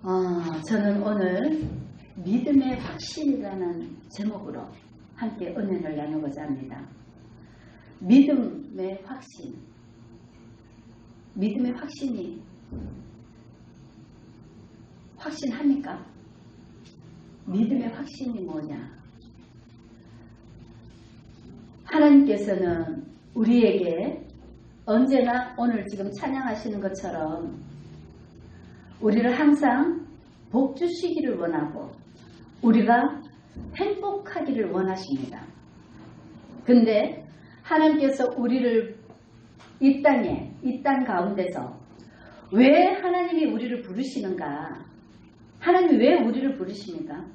저는 오늘 믿음의 확신이라는 제목으로 함께 은혜를 나누고자 합니다. 믿음의 확신. 믿음의 확신이 확신합니까? 믿음의 확신이 뭐냐? 하나님께서는 우리에게 언제나 오늘 지금 찬양하시는 것처럼 우리를 항상 복 주시기를 원하고 우리가 행복하기를 원하십니다. 근데 하나님께서 우리를 이 땅에, 이 땅 가운데서 왜 하나님이 우리를 부르시는가? 하나님이 왜 우리를 부르십니까?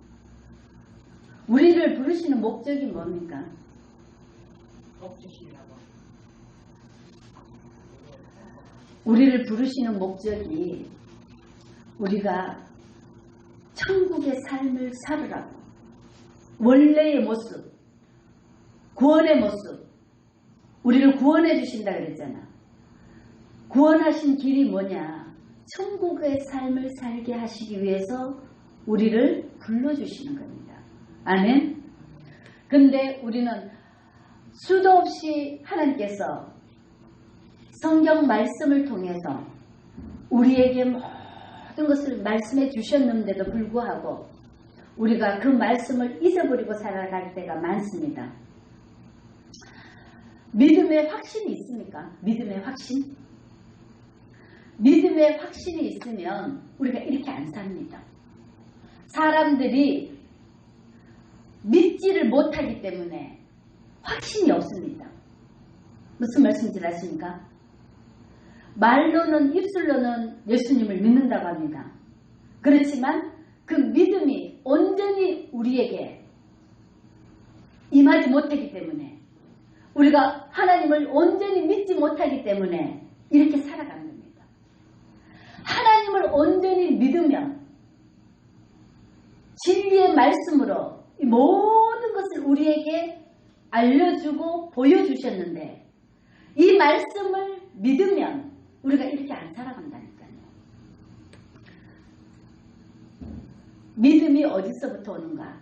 우리를 부르시는 목적이 뭡니까? 복 주시려고. 우리를 부르시는 목적이 우리가 천국의 삶을 살으라고, 원래의 모습, 구원의 모습, 우리를 구원해 주신다 그랬잖아. 구원하신 길이 뭐냐? 천국의 삶을 살게 하시기 위해서 우리를 불러주시는 겁니다. 아멘? 근데 우리는 수도 없이 하나님께서 성경 말씀을 통해서 우리에게 모든 것을 말씀해 주셨는데도 불구하고 우리가 그 말씀을 잊어버리고 살아갈 때가 많습니다. 믿음의 확신이 있습니까? 믿음의 확신? 믿음의 확신이 있으면 우리가 이렇게 안 삽니다. 사람들이 믿지를 못하기 때문에 확신이 없습니다. 무슨 말씀인지 아십니까? 말로는, 입술로는 예수님을 믿는다고 합니다. 그렇지만 그 믿음이 온전히 우리에게 임하지 못하기 때문에, 우리가 하나님을 온전히 믿지 못하기 때문에 이렇게 살아가는 겁니다. 하나님을 온전히 믿으면 진리의 말씀으로 이 모든 것을 우리에게 알려주고 보여주셨는데, 이 말씀을 믿으면 우리가 이렇게 안 살아간다니까요. 믿음이 어디서부터 오는가?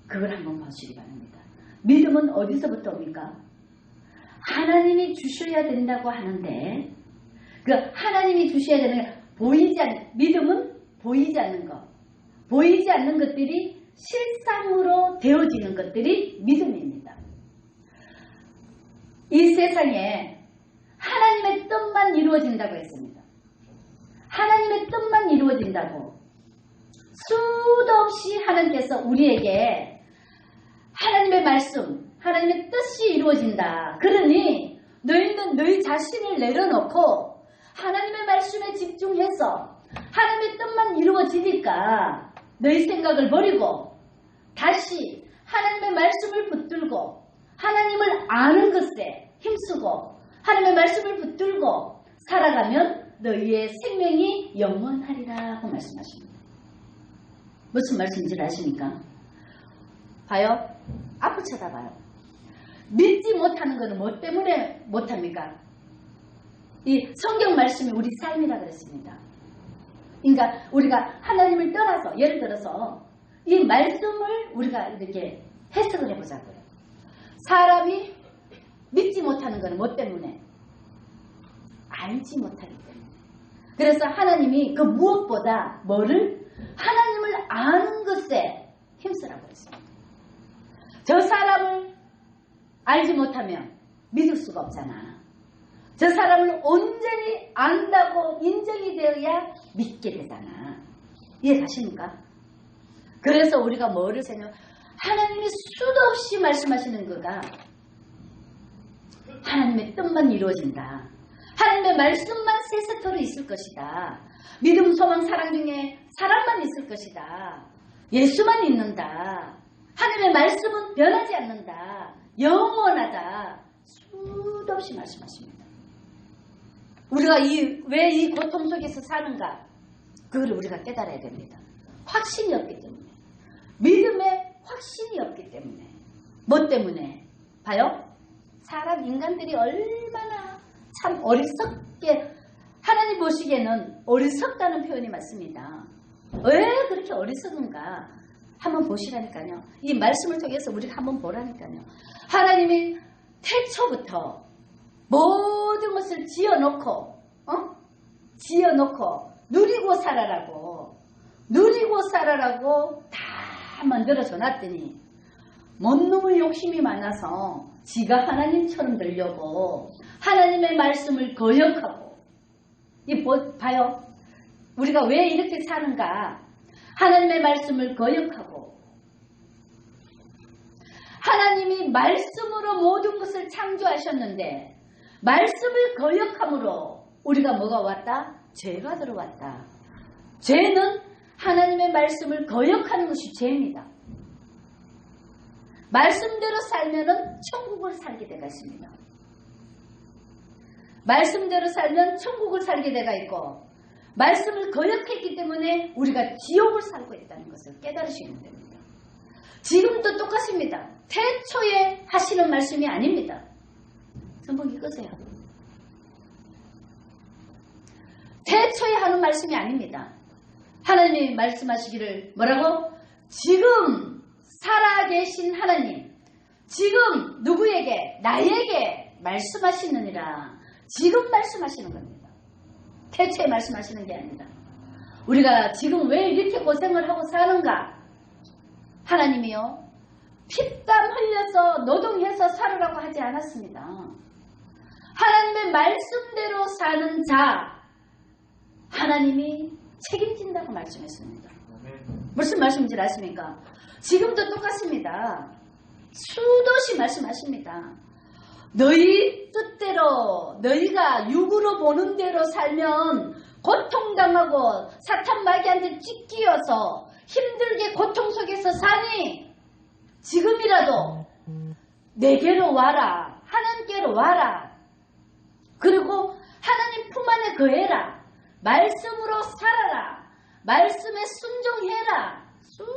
그걸 한번 보시기 바랍니다. 믿음은 어디서부터 옵니까? 하나님이 주셔야 된다고 하는데, 그 하나님이 주셔야 되는 게 믿음은 보이지 않는 것. 보이지 않는 것들이 실상으로 되어지는 것들이 믿음입니다. 이 세상에 하나님의 뜻만 이루어진다고 했습니다. 하나님의 뜻만 이루어진다고. 수도 없이 하나님께서 우리에게 하나님의 말씀, 하나님의 뜻이 이루어진다. 그러니 너희는 너희 자신을 내려놓고 하나님의 말씀에 집중해서 하나님의 뜻만 이루어지니까 너희 생각을 버리고 다시 하나님의 말씀을 붙들고 하나님을 아는 것에 힘쓰고 하나님의 말씀을 붙들고 살아가면 너희의 생명이 영원하리라고 말씀하십니다. 무슨 말씀인지 아십니까? 봐요. 앞을 쳐다봐요. 믿지 못하는 것은 뭐 때문에 못합니까? 이 성경 말씀이 우리 삶이라 그랬습니다. 그러니까 우리가 하나님을 떠나서, 예를 들어서 이 말씀을 우리가 이렇게 해석을 해보자고요. 사람이 믿지 못하는 것은 뭐 때문에? 알지 못하기 때문에. 그래서 하나님이 그 무엇보다 뭐를? 하나님을 아는 것에 힘쓰라고 했습니다. 저 사람을 알지 못하면 믿을 수가 없잖아. 저 사람을 온전히 안다고 인정이 되어야 믿게 되잖아. 이해가십니까? 그래서 우리가 뭐를 생각하면 하나님이 수도 없이 말씀하시는 거가 하나님의 뜻만 이루어진다. 하나님의 말씀만 세세토로 있을 것이다. 믿음, 소망, 사랑 중에 사랑만 있을 것이다. 예수만 있는다. 하나님의 말씀은 변하지 않는다. 영원하다. 수도 없이 말씀하십니다. 우리가 왜 이 고통 속에서 사는가? 그걸 우리가 깨달아야 됩니다. 확신이 없기 때문에. 믿음의 확신이 없기 때문에. 뭐 때문에? 봐요. 사람 인간들이 얼마나 참 어리석게, 하나님 보시기에는 어리석다는 표현이 맞습니다. 왜 그렇게 어리석은가 한번 보시라니까요. 이 말씀을 통해서 우리가 한번 보라니까요. 하나님이 태초부터 모든 것을 지어놓고 누리고 살아라고 다 만들어줘 놨더니 뭔 놈의 욕심이 많아서 지가 하나님처럼 되려고 하나님의 말씀을 거역하고 봐요. 우리가 왜 이렇게 사는가? 하나님의 말씀을 거역하고 하나님이 말씀으로 모든 것을 창조하셨는데 말씀을 거역함으로 우리가 뭐가 왔다? 죄가 들어왔다. 죄는 하나님의 말씀을 거역하는 것이 죄입니다. 말씀대로 살면은 천국을 살게 되가 있습니다. 말씀대로 살면 천국을 살게 되가 있고 말씀을 거역했기 때문에 우리가 지옥을 살고 있다는 것을 깨달으시면 됩니다. 지금도 똑같습니다. 태초에 하시는 말씀이 아닙니다. 선풍기 끄세요. 태초에 하는 말씀이 아닙니다. 하나님이 말씀하시기를 뭐라고? 지금 살아계신 하나님, 지금 누구에게? 나에게 말씀하시느니라. 지금 말씀하시는 겁니다. 태초에 말씀하시는 게 아닙니다. 우리가 지금 왜 이렇게 고생을 하고 사는가? 하나님이요, 피땀 흘려서 노동해서 살으라고 하지 않았습니다. 하나님의 말씀대로 사는 자, 하나님이 책임진다고 말씀했습니다. 무슨 말씀인지 아십니까? 지금도 똑같습니다. 수도시 말씀하십니다. 너희 뜻대로 너희가 육으로 보는 대로 살면 고통당하고 사탄 마귀한테 찢기어서 힘들게 고통 속에서 사니 지금이라도 내게로 와라. 하나님께로 와라. 그리고 하나님 품 안에 거해라. 말씀으로 살아라. 말씀에 순종해라. 수도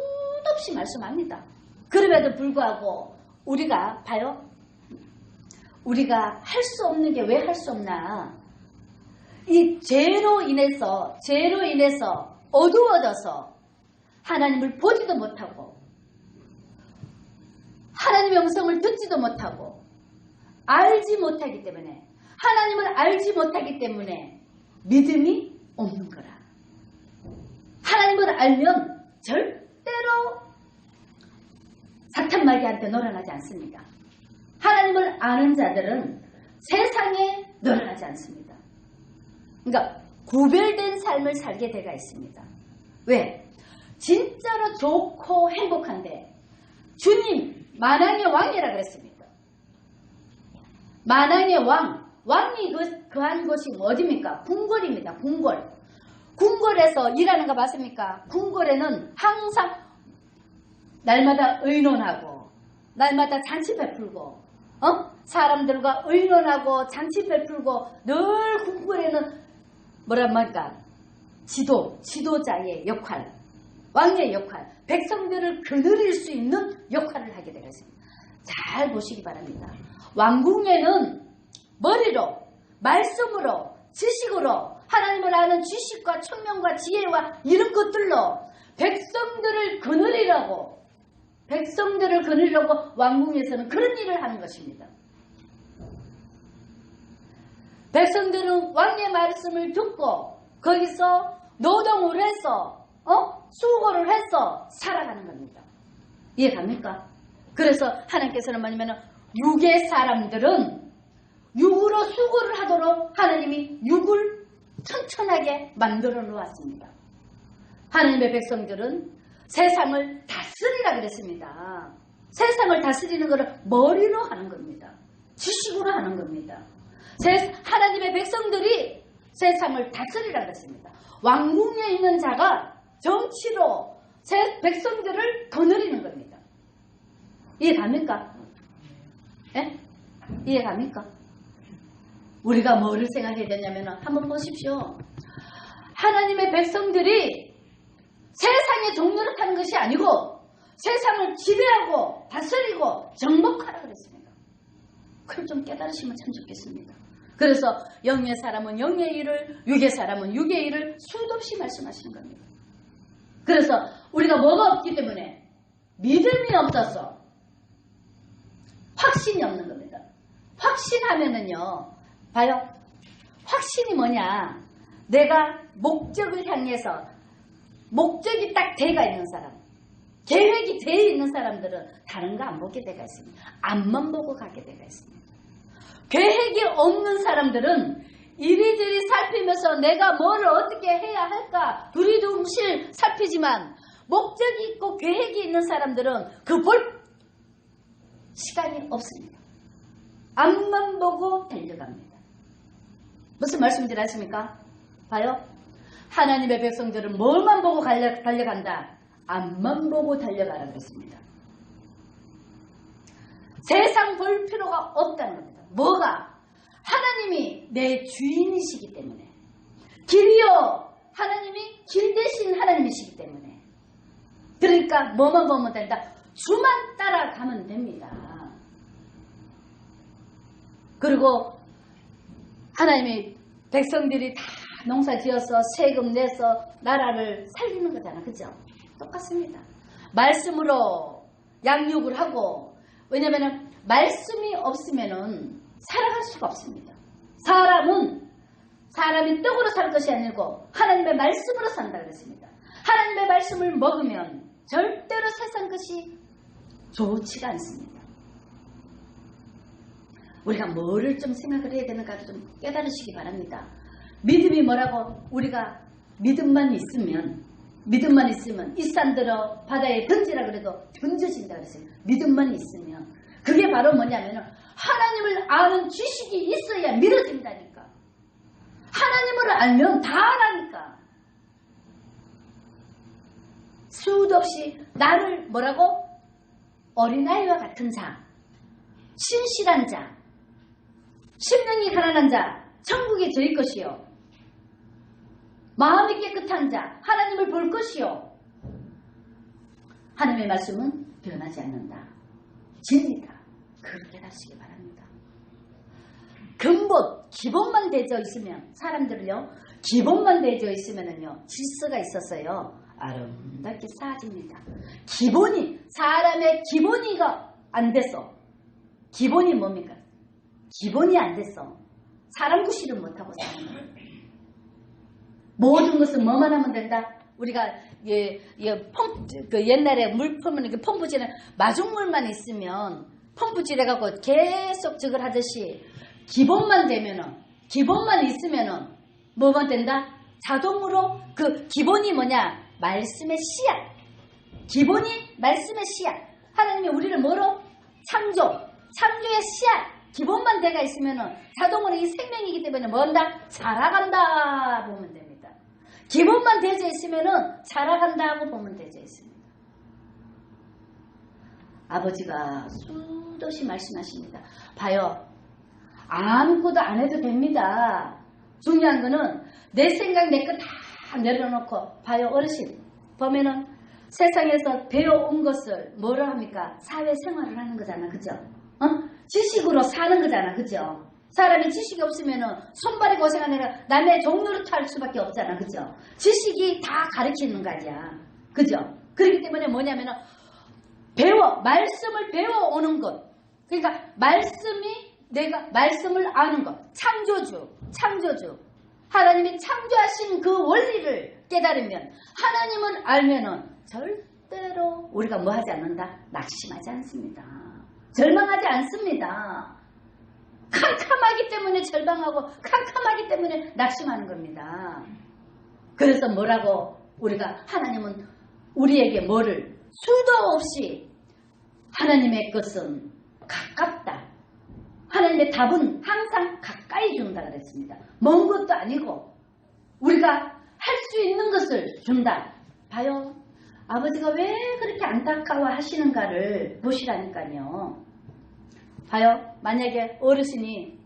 없이 말씀합니다. 그럼에도 불구하고 우리가 봐요. 우리가 할 수 없는 게 왜 할 수 없나? 이 죄로 인해서 어두워져서 하나님을 보지도 못하고 하나님의 음성을 듣지도 못하고 알지 못하기 때문에 하나님을 알지 못하기 때문에 믿음이 없는 거라. 하나님을 알면 절대로 사탄 마귀한테 놀아나지 않습니다. 하나님을 아는 자들은 세상에 놀아나지 않습니다. 그러니까 구별된 삶을 살게 되가 있습니다. 왜? 진짜로 좋고 행복한데 주님 만왕의 왕이라 그랬습니다. 만왕의 왕이 거한 곳이 어디입니까? 궁궐입니다. 궁궐에서 일하는 거 맞습니까? 궁궐에는 항상 날마다 의논하고 날마다 잔치 베풀고 사람들과 의논하고 잔치 베풀고 늘 궁궐에는 뭐란 말까? 지도자의 역할, 왕의 역할, 백성들을 거느릴 수 있는 역할을 하게 되겠습니다. 잘 보시기 바랍니다. 왕궁에는 머리로, 말씀으로, 지식으로 하나님을 아는 지식과 총명과 지혜와 이런 것들로 백성들을 거느리려고 왕궁에서는 그런 일을 하는 것입니다. 백성들은 왕의 말씀을 듣고 거기서 노동을 해서 수고를 해서 살아가는 겁니다. 이해갑니까? 그래서 하나님께서는 뭐냐면 육의 사람들은 육으로 수고를 하도록 하나님이 육을 천천하게 만들어 놓았습니다. 하나님의 백성들은 세상을 다스리라 그랬습니다. 세상을 다스리는 것을 머리로 하는 겁니다. 지식으로 하는 겁니다. 하나님의 백성들이 세상을 다스리라 그랬습니다. 왕궁에 있는 자가 정치로 백성들을 거느리는 겁니다. 이해갑니까? 예? 이해갑니까? 우리가 뭐를 생각해야 되냐면 한번 보십시오. 하나님의 백성들이 세상의 종노릇 하는 것이 아니고 세상을 지배하고 다스리고 정복하라 그랬습니다. 그걸 좀 깨달으시면 참 좋겠습니다. 그래서 영의 사람은 영의 일을, 육의 사람은 육의 일을 수도 없이 말씀하시는 겁니다. 그래서 우리가 뭐가 없기 때문에 믿음이 없어서 확신이 없는 겁니다. 확신하면은요, 봐요. 확신이 뭐냐? 내가 목적을 향해서 목적이 딱 돼가 있는 사람, 계획이 돼 있는 사람들은 다른 거 안 보게 돼가 있습니다. 앞만 보고 가게 돼가 있습니다. 계획이 없는 사람들은 이리저리 살피면서 내가 뭐를 어떻게 해야 할까 두리둥실 살피지만, 목적이 있고 계획이 있는 사람들은 그 볼 시간이 없습니다. 앞만 보고 달려갑니다. 무슨 말씀인지 아십니까? 봐요. 하나님의 백성들은 뭘만 보고 달려간다? 앞만 보고 달려가라 그랬습니다. 세상 볼 필요가 없다는 겁니다. 뭐가? 하나님이 내 주인이시기 때문에, 길이요, 하나님이 길 대신 하나님이시기 때문에, 그러니까 뭐만 보면 된다? 주만 따라가면 됩니다. 그리고 하나님이 백성들이 다 농사 지어서 세금 내서 나라를 살리는 거잖아. 그죠? 똑같습니다. 말씀으로 양육을 하고, 왜냐면은 말씀이 없으면은 살아갈 수가 없습니다. 사람이 떡으로 살 것이 아니고 하나님의 말씀으로 산다 그랬습니다. 하나님의 말씀을 먹으면 절대로 세상 것이 좋지가 않습니다. 우리가 뭐를 좀 생각을 해야 되는가를 좀 깨달으시기 바랍니다. 믿음이 뭐라고? 우리가 믿음만 있으면 이 산들어 바다에 던지라 그래도 던져진다 그랬어요. 믿음만 있으면. 그게 바로 뭐냐면은 하나님을 아는 지식이 있어야 믿어진다니까. 하나님을 알면 다 알아니까. 수도 없이 나를 뭐라고? 어린아이와 같은 자, 신실한 자, 심령이 가난한 자, 천국에 저희 것이요. 마음이 깨끗한 자, 하나님을 볼 것이요. 하나님의 말씀은 변하지 않는다. 진리다. 그걸 깨닫시기 바랍니다. 근본, 기본만 되어 있으면, 사람들은요, 기본만 되어 있으면은요, 질서가 있어서요, 아름답게 쌓아집니다. 사람의 기본이가 안 돼서, 기본이 뭡니까? 기본이 안 돼서 사람 구실을 못하고 사는 거예요. 모든 것은 뭐만 하면 된다? 우리가 옛날에 물 푸면 이렇게 펌프질에 마중물만 있으면 펌프질 해갖고 계속 저걸 하듯이 기본만 있으면은 뭐만 된다? 자동으로 그 기본이 뭐냐? 말씀의 씨앗. 기본이 말씀의 씨앗. 하나님이 우리를 뭐로? 창조의 씨앗. 기본만 돼가 있으면은 자동으로 이 생명이기 때문에 뭔다? 자라간다 보면 됩니다. 기본만 되어 있으면은 자라간다고 보면 되어 있습니다. 아버지가 수도시 말씀하십니다. 봐요. 아무것도 안 해도 됩니다. 중요한 거는 내 생각 내 거 다 내려놓고, 봐요. 어르신 보면은 세상에서 배워온 것을 뭐로 합니까? 사회생활을 하는 거잖아. 그죠? 지식으로 사는 거잖아. 그죠? 사람이 지식이 없으면은 손발이 고생하느라 남의 종로를 탈 수밖에 없잖아. 그죠? 지식이 다 가르치는 거야. 그죠? 그렇기 때문에 뭐냐면은 말씀을 배워오는 것. 그러니까 내가 말씀을 아는 것. 창조주. 하나님이 창조하신 그 원리를 깨달으면, 하나님을 알면은 절대로 우리가 뭐 하지 않는다? 낙심하지 않습니다. 절망하지 않습니다. 캄캄하기 때문에 절망하고 캄캄하기 때문에 낙심하는 겁니다. 그래서 뭐라고? 하나님은 우리에게 뭐를? 수도 없이 하나님의 것은 가깝다. 하나님의 답은 항상 가까이 준다 그랬습니다. 먼 것도 아니고 우리가 할 수 있는 것을 준다. 봐요. 아버지가 왜 그렇게 안타까워 하시는가를 보시라니까요. 봐요. 만약에 어르신이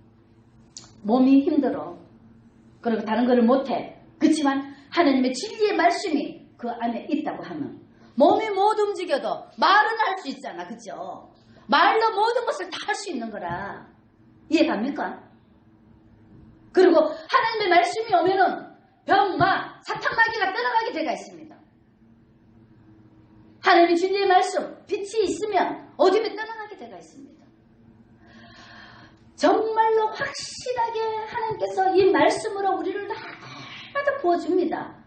몸이 힘들어. 그리고 다른 거를 못해. 그렇지만 하나님의 진리의 말씀이 그 안에 있다고 하면 몸이 못 움직여도 말은 할 수 있잖아. 그죠? 말로 모든 것을 다 할 수 있는 거라. 이해갑니까? 그리고 하나님의 말씀이 오면은 병마, 사탄마귀가 떠나가게 되어 있습니다. 하나님이 주님의 말씀, 빛이 있으면 어둠이 떠나가게 되어 있습니다. 정말로 확실하게 하나님께서 이 말씀으로 우리를 날마다 부어줍니다.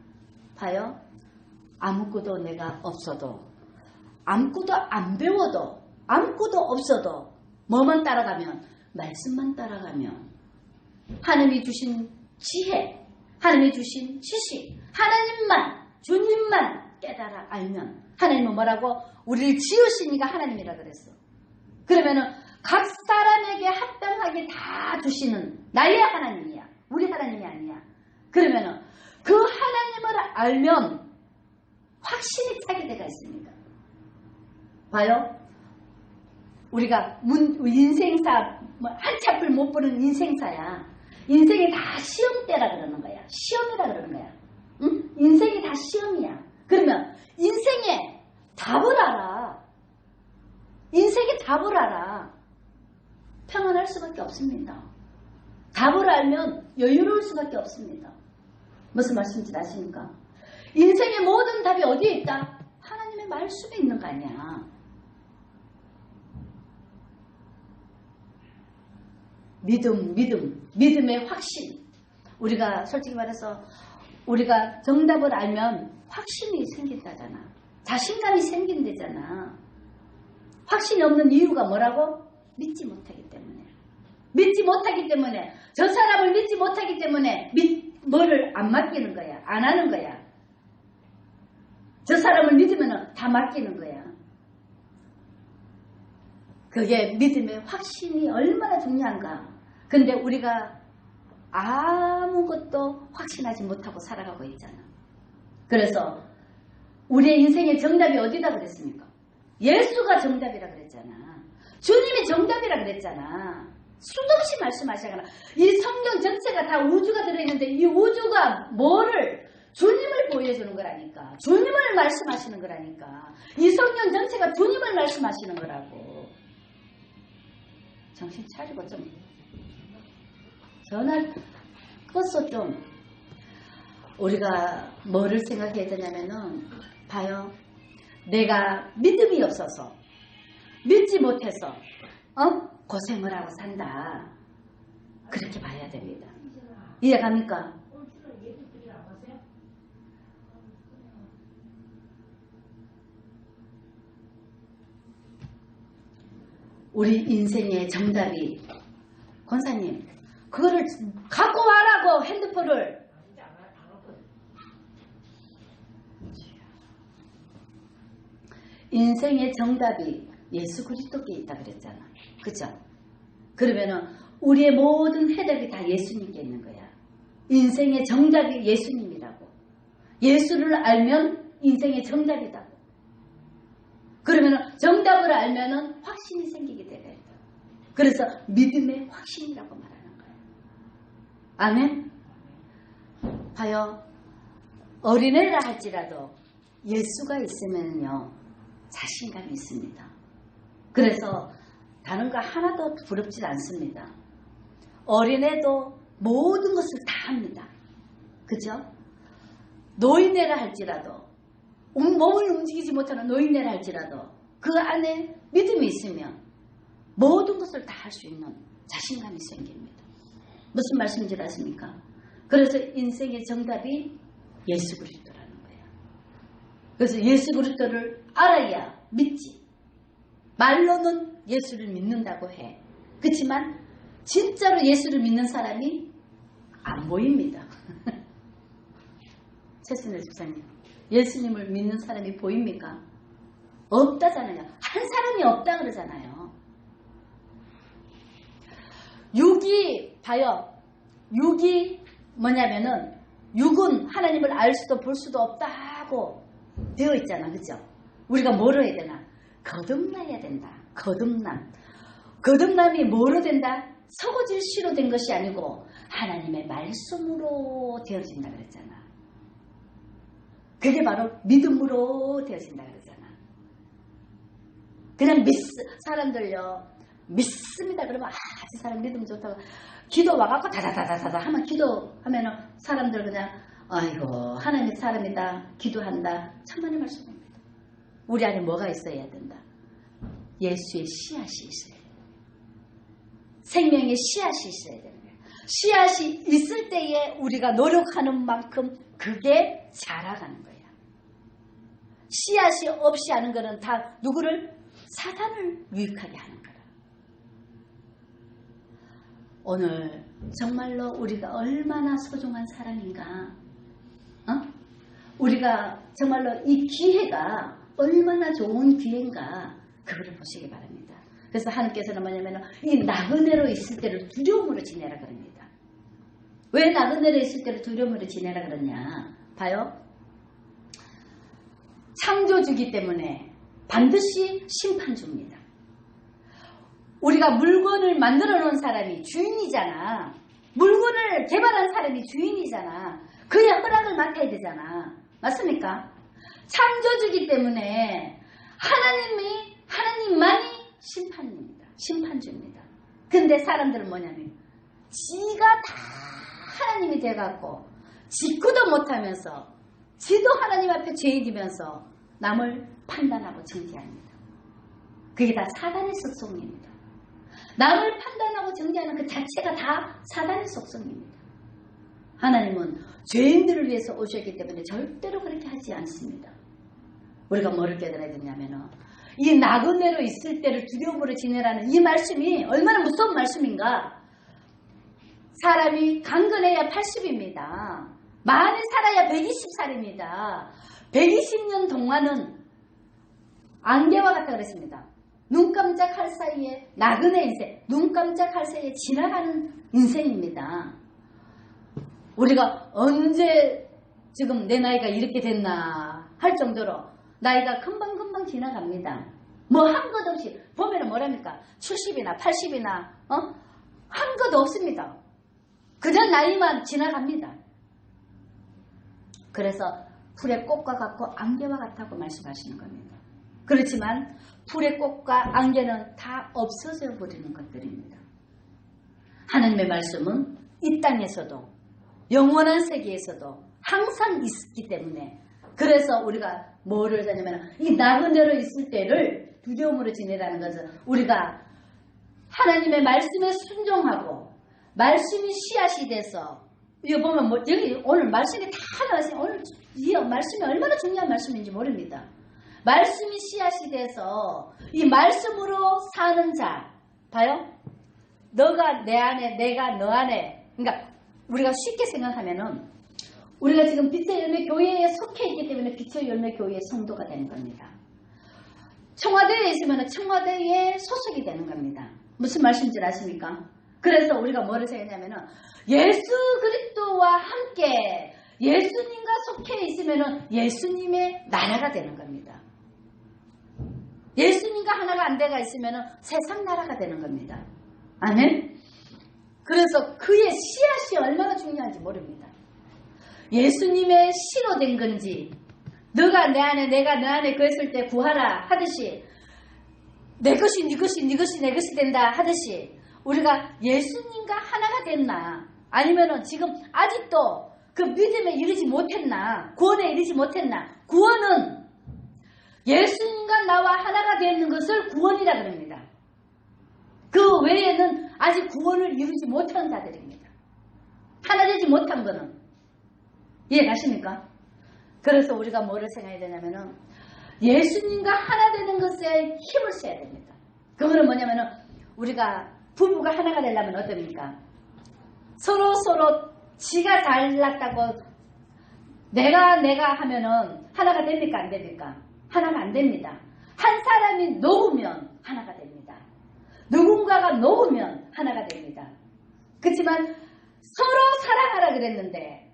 봐요. 아무것도 내가 없어도, 아무것도 안 배워도, 아무것도 없어도 뭐만 따라가면, 말씀만 따라가면 하나님이 주신 지혜, 하나님이 주신 지식, 하나님만, 주님만 깨달아 알면, 하나님은 뭐라고? 우리를 지으신 이가 하나님이라 그랬어. 그러면은 각 사람에게 합당하게 다 주시는 나의 하나님이야. 우리 하나님이 아니야. 그러면은 그 하나님을 알면 확신이 차게 되가 있습니다. 봐요. 우리가 인생사, 한치 앞을 못 보는 인생사야. 인생이 다 시험대라 그러는 거야. 시험이라 그러는 거야. 응? 인생이 다 시험이야. 그러면 인생의 답을 알아. 인생의 답을 알아. 평안할 수밖에 없습니다. 답을 알면 여유로울 수밖에 없습니다. 무슨 말씀인지 아십니까? 인생의 모든 답이 어디에 있다? 하나님의 말씀에 있는 거 아니야. 믿음의 확신. 우리가 솔직히 말해서 우리가 정답을 알면 확신이 생긴다잖아. 자신감이 생긴다잖아. 확신이 없는 이유가 뭐라고? 믿지 못하기 때문에. 믿지 못하기 때문에. 저 사람을 믿지 못하기 때문에 뭐를 안 맡기는 거야. 안 하는 거야. 저 사람을 믿으면 다 맡기는 거야. 그게 믿음의 확신이 얼마나 중요한가. 근데 우리가 아무것도 확신하지 못하고 살아가고 있잖아. 그래서 우리의 인생의 정답이 어디다 그랬습니까? 예수가 정답이라 그랬잖아. 주님이 정답이라 그랬잖아. 수도 없이 말씀하시거나 이 성경 전체가 다 우주가 들어있는데 이 우주가 뭐를? 주님을 보여주는 거라니까. 주님을 말씀하시는 거라니까. 이 성경 전체가 주님을 말씀하시는 거라고. 정신 차리고 좀 전화 껐어 좀. 우리가 뭐를 생각해야 되냐면은 봐요. 내가 믿음이 없어서 믿지 못해서 고생을 하고 산다. 그렇게 봐야 됩니다. 이해갑니까? 우리 인생의 정답이 권사님 그거를 갖고 와라고 핸드폰을 인생의 정답이 예수 그리스도께 있다 그랬잖아. 그죠? 그러면은 우리의 모든 해답이 다 예수님께 있는 거야. 인생의 정답이 예수님이라고. 예수를 알면 인생의 정답이다. 그러면은 정답을 알면은 확신이 생기게 되겠다. 그래서 믿음의 확신이라고 말하는 거예요. 아멘? 봐요. 어린애라 할지라도 예수가 있으면요 자신감이 있습니다. 그래서 다른 거 하나도 부럽지 않습니다. 어린애도 모든 것을 다 합니다. 그죠? 노인네라 할지라도 몸을 움직이지 못하는 노인네라 할지라도 그 안에 믿음이 있으면 모든 것을 다 할 수 있는 자신감이 생깁니다. 무슨 말씀인지 아십니까? 그래서 인생의 정답이 예수 그리스도라는 거예요. 그래서 예수 그리스도를 알아야 믿지. 말로는 예수를 믿는다고 해. 그렇지만 진짜로 예수를 믿는 사람이 안 보입니다. 최순일 집사님, 예수님을 믿는 사람이 보입니까? 없다잖아요. 한 사람이 없다 그러잖아요. 육이 봐요. 육이 뭐냐면은 육은 하나님을 알 수도 볼 수도 없다고 되어 있잖아. 그죠? 우리가 뭐로 해야 되나? 거듭나야 된다. 거듭남. 거듭남이 뭐로 된다? 서거질 시로 된 것이 아니고 하나님의 말씀으로 되어진다 그랬잖아. 그게 바로 믿음으로 되어진다 그랬잖아. 그냥 사람들요 믿습니다 그러면 저 사람 믿음 좋다고 기도 와갖고 다다다다다 하면 기도하면은 사람들 그냥 아이고 하나님의 사람이다 기도한다 천만의 말씀입니다. 우리 안에 뭐가 있어야 된다? 예수의 씨앗이 있어야 된다. 생명의 씨앗이 있어야 되는 거예요. 씨앗이 있을 때에 우리가 노력하는 만큼 그게 자라가는 거예요. 씨앗이 없이 하는 거는 다 누구를? 사단을 유익하게 하는 거라. 오늘 정말로 우리가 얼마나 소중한 사람인가, 우리가 정말로 이 기회가 얼마나 좋은 기회인가, 그거를 보시기 바랍니다. 그래서 하나님께서는 뭐냐면 이 나그네로 있을 때를 두려움으로 지내라 그럽니다. 왜 나그네로 있을 때를 두려움으로 지내라 그러냐? 봐요. 창조주기 때문에 반드시 심판주입니다. 우리가 물건을 만들어 놓은 사람이 주인이잖아. 물건을 개발한 사람이 주인이잖아. 그의 허락을 맡아야 되잖아. 맞습니까? 창조주기 때문에 하나님만이 심판주입니다. 근데 사람들은 뭐냐면 지가 다 하나님이 돼갖고 직구도 못하면서 지도 하나님 앞에 죄인이면서 남을 판단하고 정죄합니다. 그게 다 사단의 속성입니다. 남을 판단하고 정죄하는 그 자체가 다 사단의 속성입니다. 하나님은 죄인들을 위해서 오셨기 때문에 절대로 그렇게 하지 않습니다. 우리가 뭐를 깨달아야 되냐면 이 나그네로 있을 때를 두려움으로 지내라는 이 말씀이 얼마나 무서운 말씀인가. 사람이 강건해야 80입니다. 많이 살아야 120살입니다. 120년 동안은 안개와 같다 그랬습니다. 눈 깜짝할 사이에 나그네 인생, 눈 깜짝할 사이에 지나가는 인생입니다. 우리가 언제 지금 내 나이가 이렇게 됐나 할 정도로 나이가 금방금방 지나갑니다. 뭐 한 것 없이 보면은 뭐랍니까? 70이나 80이나 한 것 없습니다. 그저 나이만 지나갑니다. 그래서 풀의 꽃과 같고 안개와 같다고 말씀하시는 겁니다. 그렇지만 풀의 꽃과 안개는 다 없어져 버리는 것들입니다. 하나님의 말씀은 이 땅에서도 영원한 세계에서도 항상 있기 때문에, 그래서 우리가 뭐를 하냐면 이 나그네로 있을 때를 두려움으로 지내라는 것은 우리가 하나님의 말씀에 순종하고 말씀이 씨앗이 돼서, 이거 보면 뭐 여기 오늘 말씀이 다 나왔어요. 오늘 이 말씀이 얼마나 중요한 말씀인지 모릅니다. 말씀이 씨앗이 돼서 이 말씀으로 사는 자, 봐요. 너가 내 안에, 내가 너 안에. 그러니까 우리가 쉽게 생각하면은 우리가 지금 빛의 열매 교회에 속해 있기 때문에 빛의 열매 교회의 성도가 되는 겁니다. 청와대에 있으면 청와대에 소속이 되는 겁니다. 무슨 말씀인지 아십니까? 그래서 우리가 뭐를 생각하냐면은 예수 그리스도와 함께 예수님과 속해 있으면은 예수님의 나라가 되는 겁니다. 예수님과 하나가 안 돼가 있으면은 세상 나라가 되는 겁니다. 아멘? 그래서 그의 씨앗이 얼마나 중요한지 모릅니다. 예수님의 씨로 된 건지, 너가 내 안에 내가 너 안에 그랬을 때 구하라 하듯이, 내 것이 네 것이 네 것이 내 것이 된다 하듯이 우리가 예수님과 하나가 됐나, 아니면은 지금 아직도 그 믿음에 이르지 못했나, 구원에 이르지 못했나. 구원은 예수님과 나와 하나가 되는 것을 구원이라 그럽니다. 그 외에는 아직 구원을 이루지 못한 자들입니다. 하나 되지 못한 거는. 이해가십니까? 그래서 우리가 뭐를 생각해야 되냐면은 예수님과 하나 되는 것에 힘을 써야 됩니다. 그거는 뭐냐면은 우리가 부부가 하나가 되려면 어떻습니까? 서로 지가 잘났다고 내가 하면은 하나가 됩니까? 안 됩니까? 하나가 안 됩니다. 한 사람이 놓으면 하나가 됩니다. 누군가가 놓으면 하나가 됩니다. 그렇지만 서로 사랑하라 그랬는데,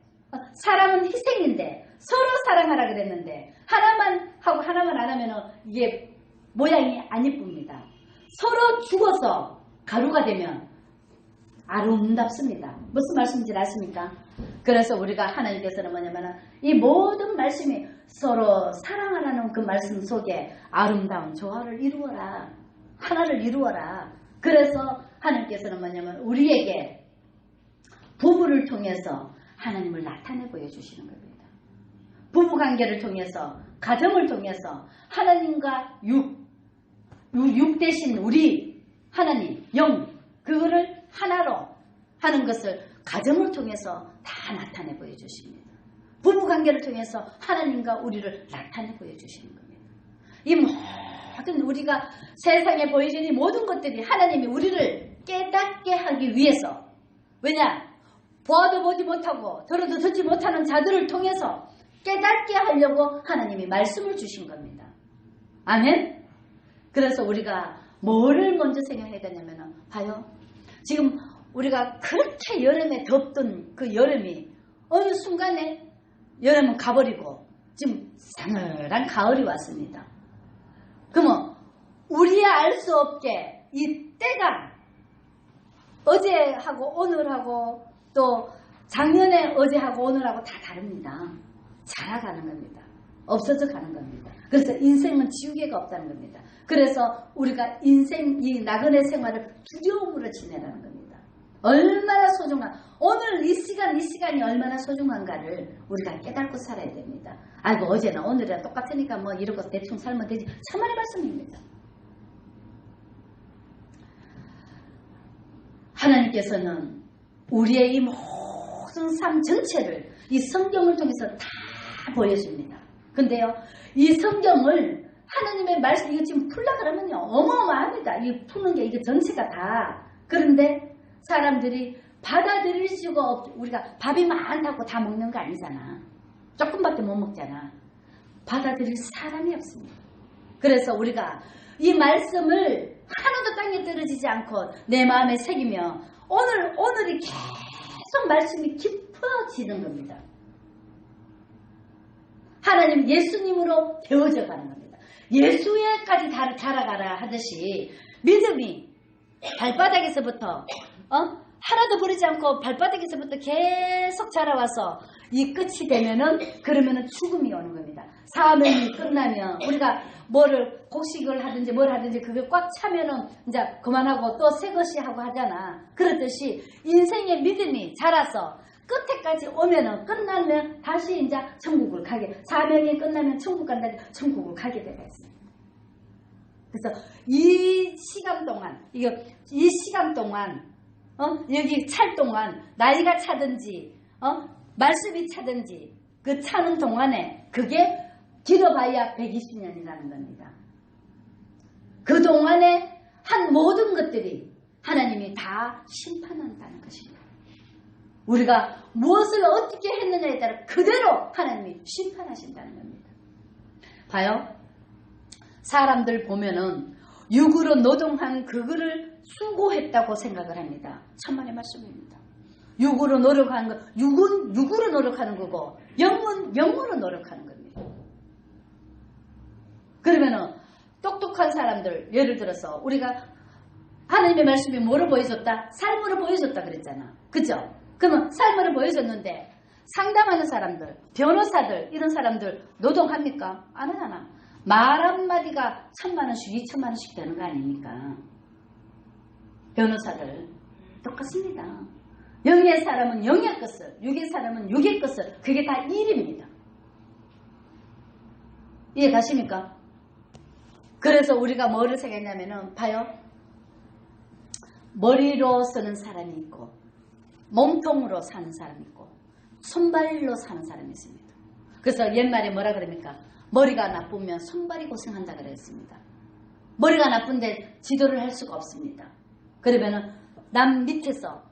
사랑은 희생인데 서로 사랑하라 그랬는데 하나만 하고 하나만 안 하면은 이게 모양이 안 예쁩니다. 서로 죽어서 가루가 되면 아름답습니다. 무슨 말씀인지 아십니까? 그래서 우리가 하나님께서는 뭐냐면 이 모든 말씀이 서로 사랑하라는 그 말씀 속에 아름다운 조화를 이루어라, 하나를 이루어라. 그래서 하나님께서는 뭐냐면 우리에게 부부를 통해서 하나님을 나타내 보여주시는 겁니다. 부부관계를 통해서, 가정을 통해서 하나님과 육 대신 우리 하나님, 영, 그거를 하나로 하는 것을 가정을 통해서 다 나타내 보여주십니다. 부부관계를 통해서 하나님과 우리를 나타내 보여주시는 겁니다. 이 모든 우리가 세상에 보여지는 이 모든 것들이 하나님이 우리를 깨닫게 하기 위해서, 왜냐? 보아도 보지 못하고 들어도 듣지 못하는 자들을 통해서 깨닫게 하려고 하나님이 말씀을 주신 겁니다. 아멘? 그래서 우리가 뭐를 먼저 생각해야 되냐면, 봐요. 지금 우리가 그렇게 여름에 덥던 그 여름이 어느 순간에 여름은 가버리고 지금 싸늘한 가을이 왔습니다. 그러면 우리 알 수 없게 이 때가 어제하고 오늘하고 또 작년에 어제하고 오늘하고 다 다릅니다. 자라가는 겁니다. 없어져 가는 겁니다. 그래서 인생은 지우개가 없다는 겁니다. 그래서 우리가 인생, 이 나그네 생활을 두려움으로 지내라는 겁니다. 얼마나 소중한, 오늘 이 시간이 얼마나 소중한가를 우리가 깨닫고 살아야 됩니다. 아이고 어제나 오늘이나 똑같으니까 뭐 이러고 대충 살면 되지. 참만의 말씀입니다. 하나님께서는 우리의 이 모든 삶 전체를 이 성경을 통해서 다 보여줍니다. 근데요, 이 성경을 하나님의 말씀, 이거 지금 풀라 그러면요, 어마어마합니다. 이 푸는 게 이게 전체가 다. 그런데 사람들이 받아들일 수가 없죠. 우리가 밥이 많다고 다 먹는 거 아니잖아. 조금밖에 못 먹잖아. 받아들일 사람이 없습니다. 그래서 우리가 이 말씀을 하나도 땅에 떨어지지 않고 내 마음에 새기며 오늘이 계속 말씀이 깊어지는 겁니다. 하나님 예수님으로 되어져 가는 겁니다. 예수에까지 자라가라 하듯이 믿음이 발바닥에서부터 하나도 버리지 않고 발바닥에서부터 계속 자라와서 이 끝이 되면은 그러면은 죽음이 오는 겁니다. 사명이 끝나면 우리가 뭐를 곡식을 하든지 뭘 하든지 그게 꽉 차면은 이제 그만하고 또 새 것이 하고 하잖아. 그렇듯이 인생의 믿음이 자라서 끝에까지 오면은 끝나면 다시 이제 천국을 가게, 사명이 끝나면 천국 간다, 천국을 가게 되가 있습니다. 그래서 이 시간 동안 여기 찰 동안 나이가 차든지 말씀이 차든지 그 차는 동안에 그게 길어봐야 120년이라는 겁니다. 그 동안에 한 모든 것들이 하나님이 다 심판한다는 것입니다. 우리가 무엇을 어떻게 했느냐에 따라 그대로 하나님이 심판하신다는 겁니다. 봐요. 사람들 보면은 육으로 노동한 그거를 수고했다고 생각을 합니다. 천만의 말씀입니다. 육으로 노력하는 거, 육은 육으로 노력하는 거고 영은 영으로 노력하는 겁니다. 그러면은 똑똑한 사람들, 예를 들어서 우리가 하나님의 말씀이 뭐로 보여줬다? 삶으로 보여줬다 그랬잖아. 그죠? 그러면 삶으로 보여줬는데 상담하는 사람들, 변호사들, 이런 사람들 노동합니까? 안 하잖아. 말 한마디가 1000만원씩 2000만원씩 되는 거 아닙니까? 변호사들 똑같습니다. 영의 사람은 영의 것을, 육의 사람은 육의 것을, 그게 다 일입니다. 이해 가십니까? 그래서 우리가 뭐를 생각했냐면은, 봐요. 머리로 쓰는 사람이 있고 몸통으로 사는 사람이 있고 손발로 사는 사람이 있습니다. 그래서 옛말에 뭐라 그럽니까? 머리가 나쁘면 손발이 고생한다 그랬습니다. 머리가 나쁜데 지도를 할 수가 없습니다. 그러면은 남 밑에서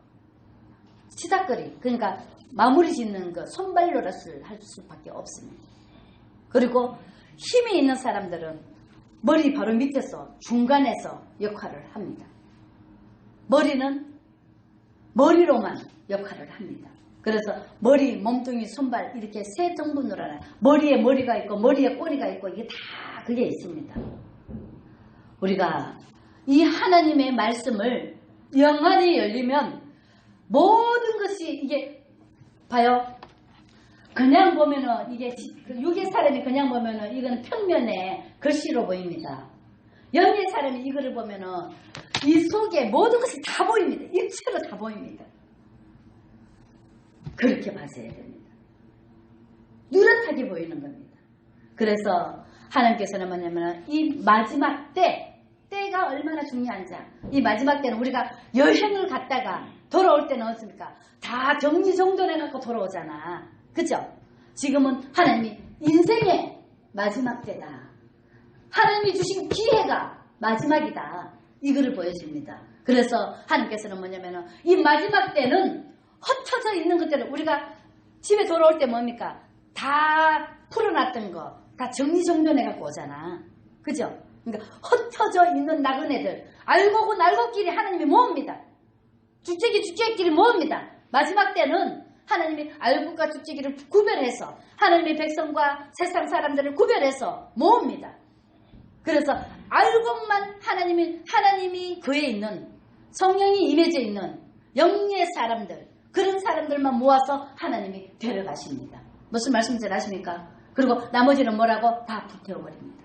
치닥거리, 그러니까 마무리 짓는 그 손발노릇을 할 수밖에 없습니다. 그리고 힘이 있는 사람들은 머리 바로 밑에서 중간에서 역할을 합니다. 머리는 머리로만 역할을 합니다. 그래서 머리, 몸뚱이, 손발 이렇게 세 등분으로 알아요. 머리에 머리가 있고 머리에 꼬리가 있고 이게 다 그게 있습니다. 우리가 이 하나님의 말씀을 영안이 열리면 모든 것이 이게 봐요. 그냥 보면은 이게 육의 사람이 그냥 보면은 이거는 평면에 글씨로 보입니다. 영의 사람이 이거를 보면은 이 속에 모든 것이 다 보입니다. 입체로 다 보입니다. 그렇게 봐서야 됩니다. 뚜렷하게 뚜렷하게 보이는 겁니다. 그래서 하나님께서는 뭐냐면 이 마지막 때가 얼마나 중요한지, 이 마지막 때는 우리가 여행을 갔다가 돌아올 때는 어떻습니까? 다 정리정돈해갖고 돌아오잖아. 그죠? 지금은 하나님이 인생의 마지막 때다. 하나님이 주신 기회가 마지막이다. 이거를 보여줍니다. 그래서 하나님께서는 뭐냐면 이 마지막 때는 흩어져 있는 것들을 우리가 집에 돌아올 때 뭡니까? 다 풀어놨던 거 다 정리정돈해갖고 오잖아. 그죠? 그러니까 흩어져 있는 나그네들 알고고 날고끼리 하나님이 모읍니다. 주체끼리 모읍니다. 마지막 때는 하나님이 알고과 주체끼를 구별해서 하나님의 백성과 세상 사람들을 구별해서 모읍니다. 그래서 알곡만 하나님이 그에 있는 성령이 임해져 있는 영의 사람들, 그런 사람들만 모아서 하나님이 데려가십니다. 무슨 말씀인지 아십니까? 그리고 나머지는 뭐라고? 다 불태워버립니다.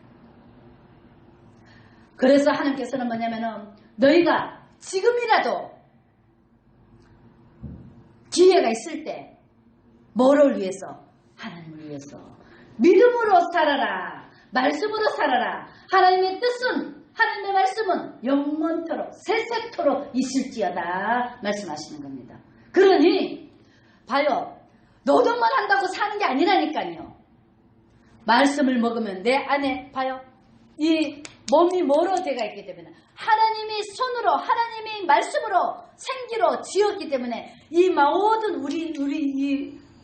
그래서 하나님께서는 뭐냐면은 너희가 지금이라도 기회가 있을 때 뭐를 위해서? 하나님을 위해서 믿음으로 살아라. 말씀으로 살아라. 하나님의 뜻은, 하나님의 말씀은 영원토록 세세토록 있을지어다 말씀하시는 겁니다. 그러니 봐요. 노동만 한다고 사는 게 아니라니까요. 말씀을 먹으면 내 안에 봐요. 이 몸이 뭐로 되어 있기 때문에 하나님이 손으로 하나님의 말씀으로 생기로 지었기 때문에 이 모든 우리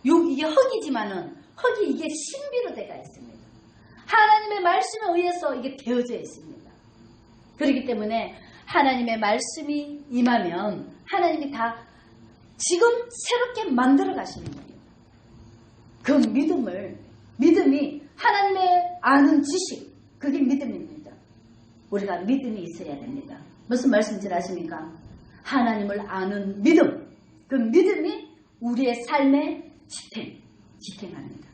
이게 흙이지만은 흙이 이게 신비로 되어 있습니다. 하나님의 말씀에 의해서 이게 되어져 있습니다. 그렇기 때문에 하나님의 말씀이 임하면 하나님이 다 지금 새롭게 만들어 가시는 거예요. 그 믿음이 하나님의 아는 지식, 그게 믿음입니다. 우리가 믿음이 있어야 됩니다. 무슨 말씀인지 아십니까? 하나님을 아는 믿음, 그 믿음이 우리의 삶에 지탱합니다.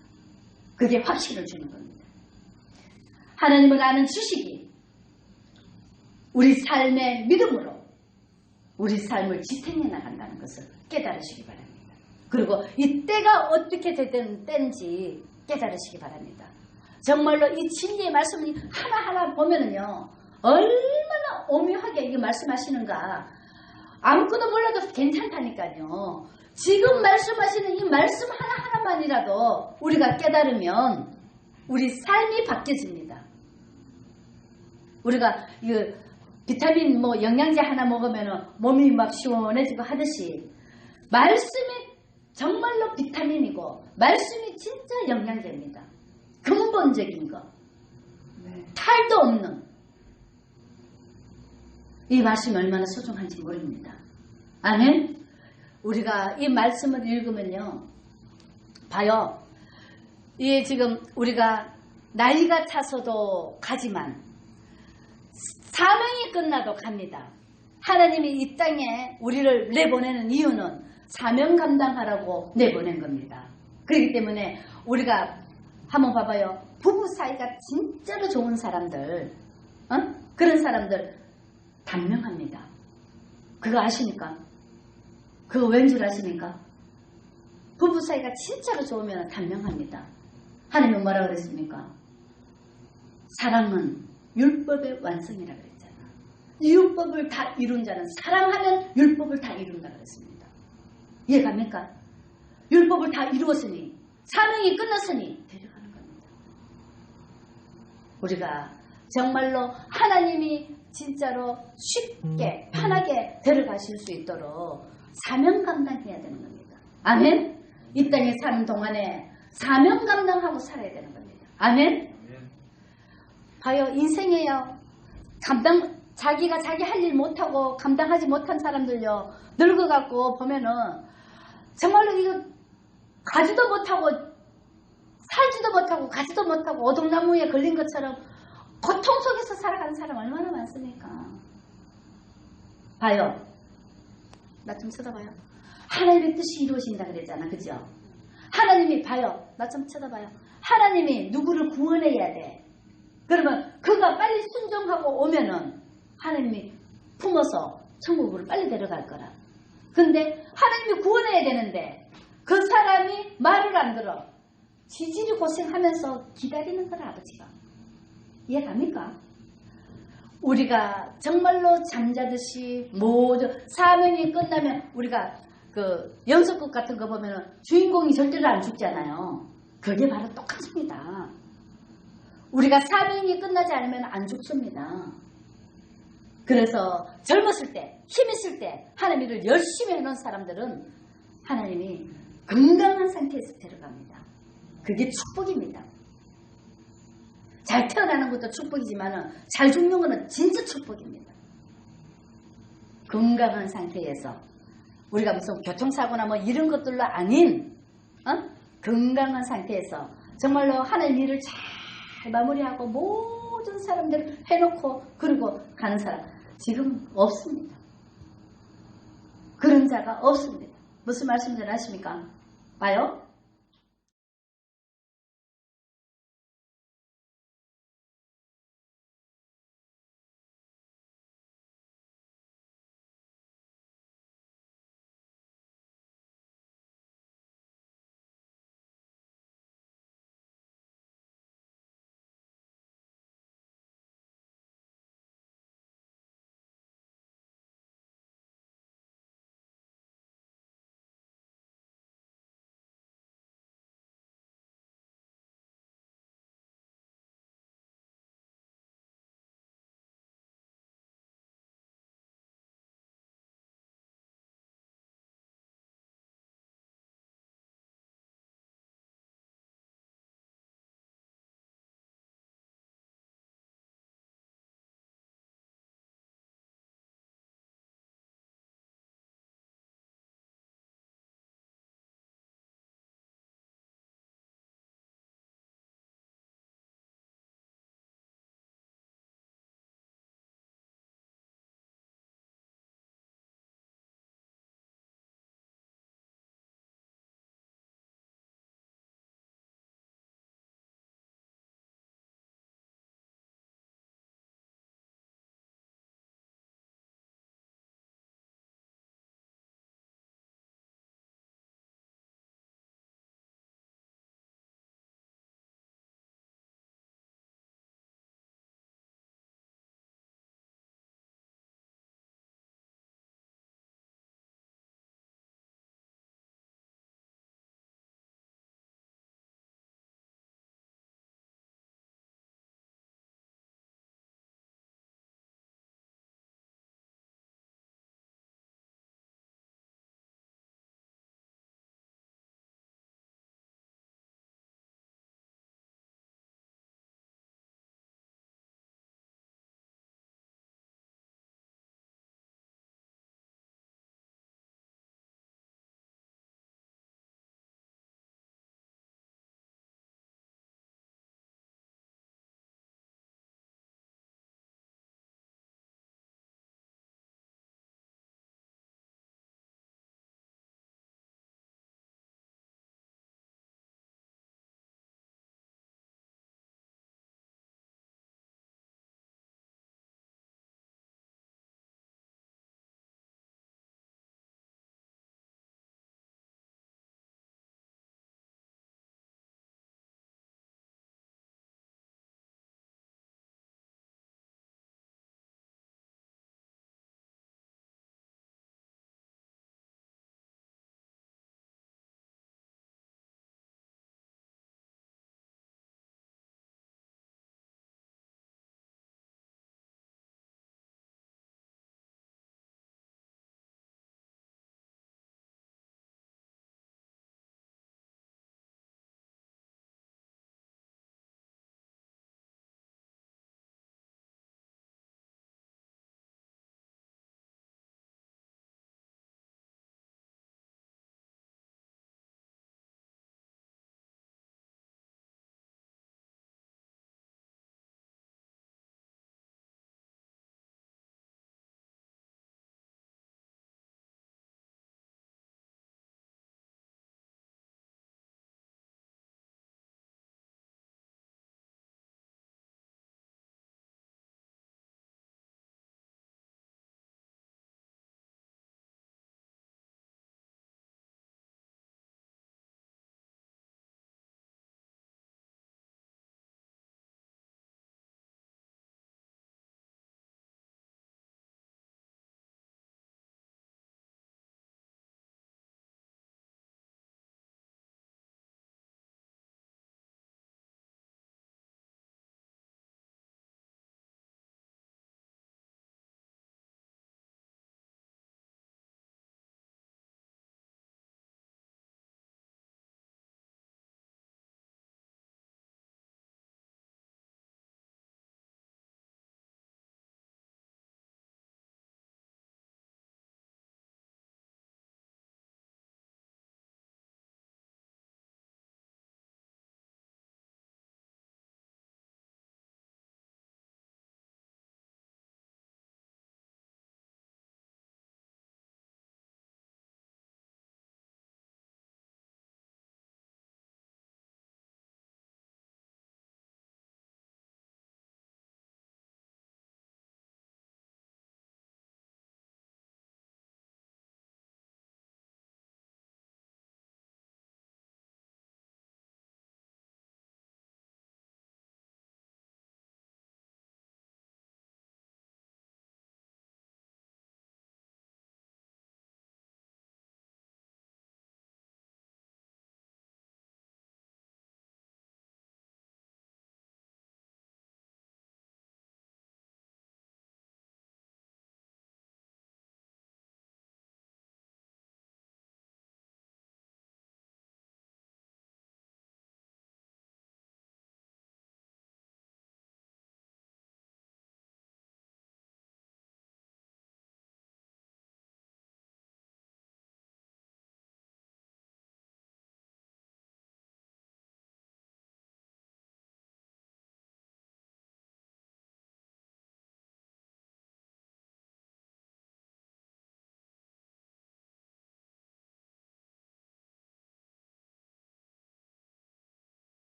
그게 확신을 주는 겁니다. 하나님을 아는 지식이 우리 삶의 믿음으로 우리 삶을 지탱해 나간다는 것을 깨달으시기 바랍니다. 그리고 이 때가 어떻게 되든 때인지 깨달으시기 바랍니다. 정말로 이 진리의 말씀을 하나하나 보면은요, 얼마나 오묘하게 이게 말씀하시는가. 아무것도 몰라도 괜찮다니까요. 지금 말씀하시는 이 말씀 하나하나만이라도 우리가 깨달으면 우리 삶이 바뀌어집니다. 우리가 이 비타민 영양제 하나 먹으면 몸이 막 시원해지고 하듯이 말씀이 정말로 비타민이고 말씀이 진짜 영양제입니다. 근본적인 거. 탈도 없는 이 말씀이 얼마나 소중한지 모릅니다. 아멘. 우리가 이 말씀을 읽으면요, 봐요. 이게 지금 우리가 나이가 차서도 가지만 사명이 끝나도 갑니다. 하나님이 이 땅에 우리를 내보내는 이유는 사명 감당하라고 내보낸 겁니다. 그렇기 때문에 우리가 한번 봐봐요. 부부 사이가 진짜로 좋은 사람들, 그런 사람들 단명합니다. 그거 아십니까? 그거 왠 줄 아십니까? 부부 사이가 진짜로 좋으면 단명합니다. 하나님은 뭐라 그랬습니까? 사랑은 율법의 완성이라 그랬잖아. 율법을 다 이룬 자는, 사랑하면 율법을 다 이룬다 그랬습니다. 이해갑니까? 율법을 다 이루었으니, 사명이 끝났으니 데려가는 겁니다. 우리가 정말로 하나님이 진짜로 쉽게 편하게 데려가실 수 있도록 사명 감당해야 되는 겁니다. 아멘. 이 땅에 사는 동안에 사명 감당하고 살아야 되는 겁니다. 아멘. 봐요, 인생에요, 자기가 자기 할 일 못하고 감당하지 못한 사람들요, 늙어갖고 보면은 정말로 이거 가지도 못하고 살지도 못하고 가지도 못하고 오동나무에 걸린 것처럼 고통 속에서 살아가는 사람 얼마나 많습니까? 봐요. 나 좀 쳐다봐요. 하나님의 뜻이 이루어진다 그랬잖아. 그죠? 하나님이 봐요. 나 좀 쳐다봐요. 하나님이 누구를 구원해야 돼. 그러면 그가 빨리 순종하고 오면은 하나님이 품어서 천국으로 빨리 데려갈 거라. 근데 하나님이 구원해야 되는데 그 사람이 말을 안 들어. 지지리 고생하면서 기다리는 거라 아버지가. 이해갑니까? 우리가 정말로 잠자듯이 모두 사명이 끝나면 우리가 그 연속극 같은 거 보면 주인공이 절대로 안 죽잖아요. 그게 바로 똑같습니다. 우리가 사명이 끝나지 않으면 안 죽습니다. 그래서 젊었을 때, 힘 있을 때 하나님 일을 열심히 해놓은 사람들은 하나님이 건강한 상태에서 데려갑니다. 그게 축복입니다. 잘 태어나는 것도 축복이지만 잘 죽는 것은 진짜 축복입니다. 건강한 상태에서 우리가 무슨 교통사고나 뭐 이런 것들로 아닌 건강한 상태에서 정말로 하나님 일을 잘 마무리하고 모든 사람들을 해놓고 그리고 가는 사람 지금 없습니다. 그런 자가 없습니다. 무슨 말씀인지 아십니까? 봐요.